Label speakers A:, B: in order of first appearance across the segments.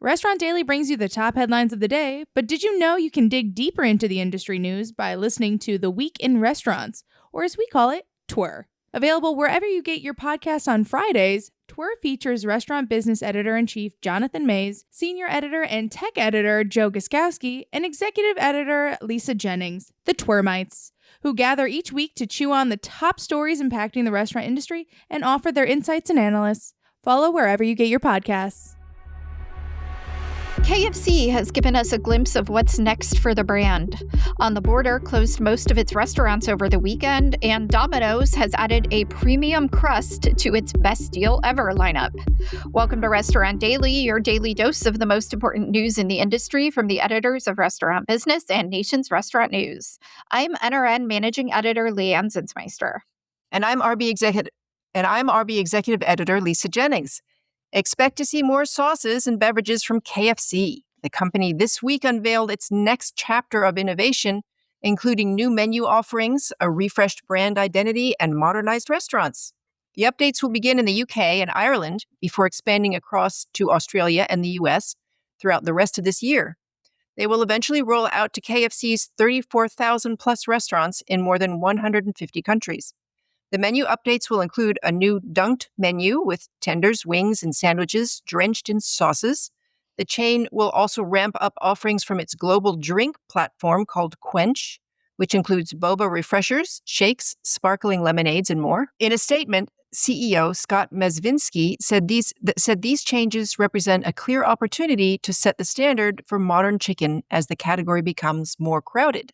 A: Restaurant Daily brings you the top headlines of the day, but did you know you can dig deeper into the industry news by listening to The Week in Restaurants, or as we call it, TWER. Available wherever you get your podcasts on Fridays, TWER features restaurant business editor-in-chief Jonathan Mays, senior editor and tech editor Joe Guskowski, and executive editor Lisa Jennings, the TWERmites, who gather each week to chew on the top stories impacting the restaurant industry and offer their insights and analysis. Follow wherever you get your podcasts.
B: KFC has given us a glimpse of what's next for the brand. On the Border closed most of its restaurants over the weekend, and Domino's has added a premium crust to its best deal ever lineup. Welcome to Restaurant Daily, your daily dose of the most important news in the industry from the editors of Restaurant Business and Nation's Restaurant News. I'm NRN Managing Editor Leanne Zinsmeister.
C: And I'm RB Executive Editor Lisa Jennings. Expect to see more sauces and beverages from KFC. The company this week unveiled its next chapter of innovation, including new menu offerings, a refreshed brand identity, and modernized restaurants. The updates will begin in the UK and Ireland before expanding across to Australia and the US throughout the rest of this year. They will eventually roll out to KFC's 34,000 plus restaurants in more than 150 countries. The menu updates will include a new dunked menu with tenders, wings, and sandwiches drenched in sauces. The chain will also ramp up offerings from its global drink platform called Quench, which includes boba refreshers, shakes, sparkling lemonades, and more. In a statement, CEO Scott Mezvinsky said these changes represent a clear opportunity to set the standard for modern chicken as the category becomes more crowded.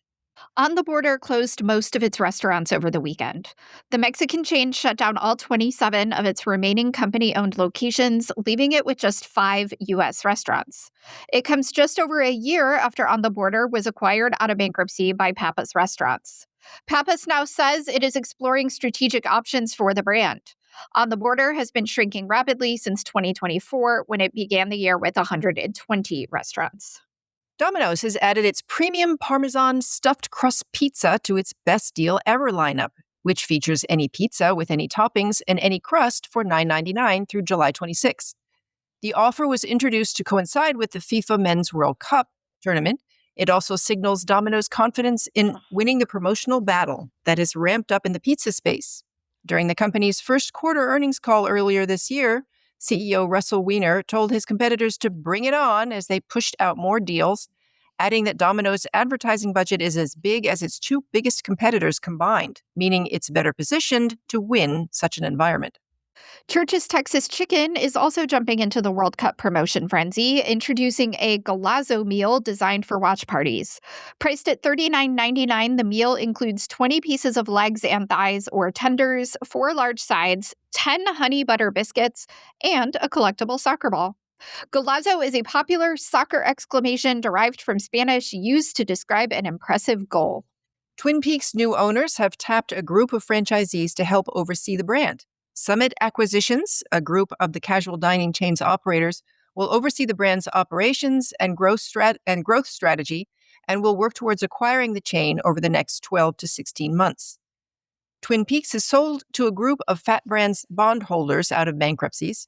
B: On the Border closed most of its restaurants over the weekend. The Mexican chain shut down all 27 of its remaining company-owned locations, leaving it with just 5 U.S. restaurants. It comes just over a year after On the Border was acquired out of bankruptcy by Pappas Restaurants. Pappas now says it is exploring strategic options for the brand. On the Border has been shrinking rapidly since 2024, when it began the year with 120 restaurants.
C: Domino's has added its premium Parmesan stuffed crust pizza to its best deal ever lineup, which features any pizza with any toppings and any crust for $9.99 through July 26. The offer was introduced to coincide with the FIFA Men's World Cup tournament. It also signals Domino's confidence in winning the promotional battle that has ramped up in the pizza space. During the company's first quarter earnings call earlier this year, CEO Russell Weiner told his competitors to bring it on as they pushed out more deals, adding that Domino's advertising budget is as big as its 2 biggest competitors combined, meaning it's better positioned to win such an environment.
B: Church's Texas Chicken is also jumping into the World Cup promotion frenzy, introducing a Golazo meal designed for watch parties. Priced at $39.99, the meal includes 20 pieces of legs and thighs or tenders, 4 large sides, 10 honey butter biscuits, and a collectible soccer ball. Golazo is a popular soccer exclamation derived from Spanish used to describe an impressive goal.
C: Twin Peaks' new owners have tapped a group of franchisees to help oversee the brand. Summit Acquisitions, a group of the casual dining chain's operators, will oversee the brand's operations and growth strategy and will work towards acquiring the chain over the next 12 to 16 months. Twin Peaks is sold to a group of Fat Brands bondholders out of bankruptcies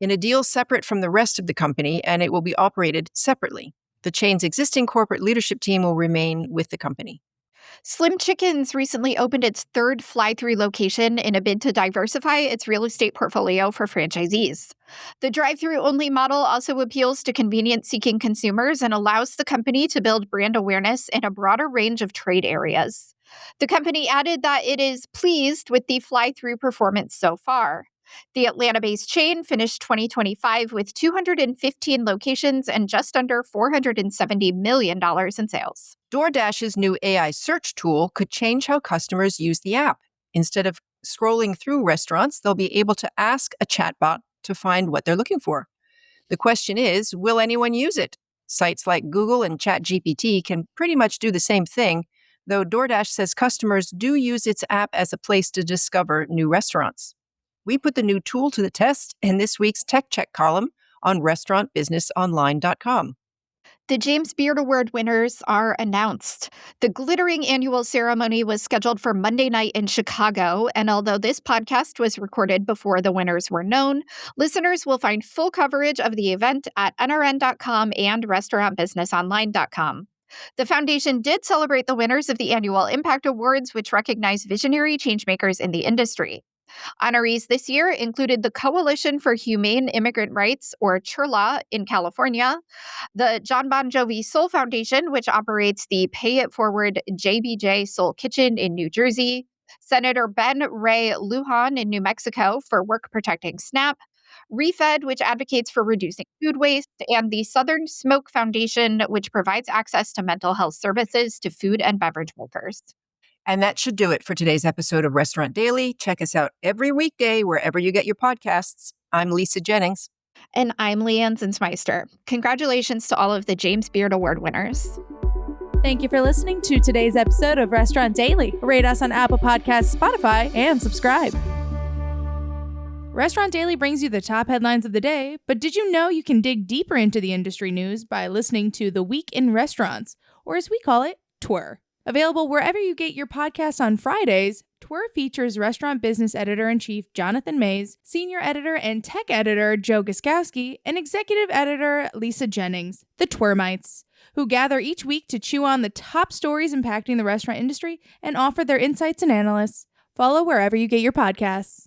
C: in a deal separate from the rest of the company, and it will be operated separately. The chain's existing corporate leadership team will remain with the company.
B: Slim Chickens recently opened its 3rd fly-through location in a bid to diversify its real estate portfolio for franchisees. The drive-through only model also appeals to convenience-seeking consumers and allows the company to build brand awareness in a broader range of trade areas. The company added that it is pleased with the fly-through performance so far. The Atlanta-based chain finished 2025 with 215 locations and just under $470 million in sales.
C: DoorDash's new AI search tool could change how customers use the app. Instead of scrolling through restaurants, they'll be able to ask a chatbot to find what they're looking for. The question is, will anyone use it? Sites like Google and ChatGPT can pretty much do the same thing, though DoorDash says customers do use its app as a place to discover new restaurants. We put the new tool to the test in this week's Tech Check column on restaurantbusinessonline.com.
B: The James Beard Award winners are announced. The glittering annual ceremony was scheduled for Monday night in Chicago, and although this podcast was recorded before the winners were known, listeners will find full coverage of the event at nrn.com and restaurantbusinessonline.com. The foundation did celebrate the winners of the annual Impact Awards, which recognize visionary changemakers in the industry. Honorees this year included the Coalition for Humane Immigrant Rights, or CHRLA, in California, the John Bon Jovi Soul Foundation, which operates the Pay It Forward JBJ Soul Kitchen in New Jersey, Senator Ben Ray Lujan in New Mexico for work protecting SNAP, ReFed, which advocates for reducing food waste, and the Southern Smoke Foundation, which provides access to mental health services to food and beverage workers.
C: And that should do it for today's episode of Restaurant Daily. Check us out every weekday wherever you get your podcasts. I'm Lisa Jennings.
B: And I'm Leanne Zinsmeister. Congratulations to all of the James Beard Award winners.
A: Thank you for listening to today's episode of Restaurant Daily. Rate us on Apple Podcasts, Spotify, and subscribe. Restaurant Daily brings you the top headlines of the day, but did you know you can dig deeper into the industry news by listening to The Week in Restaurants, or as we call it, TWR. Available wherever you get your podcasts on Fridays, TWR features restaurant business editor-in-chief Jonathan Mays, senior editor and tech editor Joe Guskowski, and executive editor Lisa Jennings, the TWRmites, who gather each week to chew on the top stories impacting the restaurant industry and offer their insights and analysis. Follow wherever you get your podcasts.